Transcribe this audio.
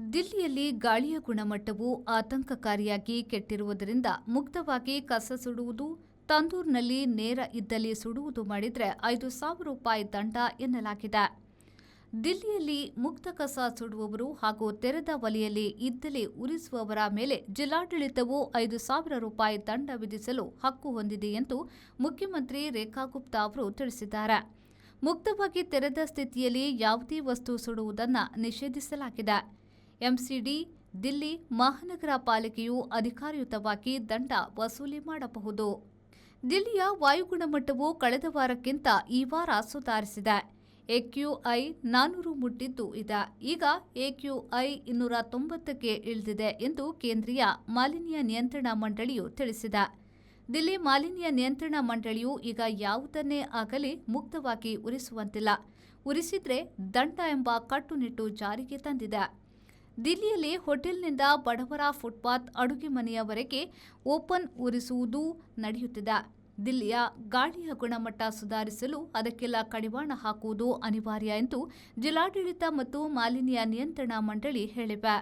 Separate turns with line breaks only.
ದಿಲ್ಲಿಯಲ್ಲಿ ಗಾಳಿಯ ಗುಣಮಟ್ಟವು ಆತಂಕಕಾರಿಯಾಗಿ ಕೆಟ್ಟಿರುವುದರಿಂದ ಮುಕ್ತವಾಗಿ ಕಸ ಸುಡುವುದು, ತಂದೂರಿನಲ್ಲಿ ನೇರ ಇದ್ದಲ್ಲಿ ಸುಡುವುದು ಮಾಡಿದರೆ ₹5,000 ದಂಡ ಎನ್ನಲಾಗಿದೆ. ದಿಲ್ಲಿಯಲ್ಲಿ ಮುಕ್ತ ಕಸ ಸುಡುವವರು ಹಾಗೂ ತೆರೆದ ಒಲೆಯಲ್ಲಿ ಇದ್ದಲಿ ಉರಿಸುವವರ ಮೇಲೆ ಜಿಲ್ಲಾಡಳಿತವು ₹5,000 ದಂಡ ವಿಧಿಸಲು ಹಕ್ಕು ಹೊಂದಿದೆ ಎಂದು ಮುಖ್ಯಮಂತ್ರಿ ರೇಖಾ ಗುಪ್ತಾ ಅವರು ತಿಳಿಸಿದ್ದಾರೆ. ಮುಕ್ತವಾಗಿ ತೆರೆದ ಸ್ಥಿತಿಯಲ್ಲಿ ಯಾವುದೇ ವಸ್ತು ಸುಡುವುದನ್ನು ನಿಷೇಧಿಸಲಾಗಿದೆ. ಎಂಸಿಡಿ, ದಿಲ್ಲಿ ಮಹಾನಗರ ಪಾಲಿಕೆಯು ಅಧಿಕಾರಯುತವಾಗಿ ದಂಡ ವಸೂಲಿ ಮಾಡಬಹುದು. ದಿಲ್ಲಿಯ ವಾಯು ಗುಣಮಟ್ಟವು ಕಳೆದ ವಾರಕ್ಕಿಂತ ಈ ವಾರ ಸುಧಾರಿಸಿದೆ. AQI 400 ಮುಟ್ಟಿದ್ದು ಇದೆ. ಈಗ AQI 290ಕ್ಕೆ ಇಳಿದಿದೆ ಎಂದು ಕೇಂದ್ರೀಯ ಮಾಲಿನ್ಯ ನಿಯಂತ್ರಣ ಮಂಡಳಿಯು ತಿಳಿಸಿದೆ. ದಿಲ್ಲಿ ಮಾಲಿನ್ಯ ನಿಯಂತ್ರಣ ಮಂಡಳಿಯು ಈಗ ಯಾವುದನ್ನೇ ಆಗಲಿ ಮುಕ್ತವಾಗಿ ಉರಿಸುವಂತಿಲ್ಲ, ಉರಿಸಿದ್ರೆ ದಂಡ ಎಂಬ ಕಟ್ಟುನಿಟ್ಟು ಜಾರಿಗೆ ತಂದಿದೆ. ದಿಲ್ಲಿಯಲ್ಲಿ ಹೋಟೆಲ್ನಿಂದ ಬಡವರ ಫುಟ್ಪಾತ್, ಅಡುಗೆ ಮನೆಯವರೆಗೆ ಓಪನ್ ಉರಿಸುವುದು ನಡೆಯುತ್ತಿದೆ. ದಿಲ್ಲಿಯ ಗಾಳಿಯ ಗುಣಮಟ್ಟ ಸುಧಾರಿಸಲು ಅದಕ್ಕೆಲ್ಲ ಕಡಿವಾಣ ಹಾಕುವುದು ಅನಿವಾರ್ಯ ಎಂದು ಜಿಲ್ಲಾಡಳಿತ ಮತ್ತು ಮಾಲಿನ್ಯ ನಿಯಂತ್ರಣ ಮಂಡಳಿ ಹೇಳಿವೆ.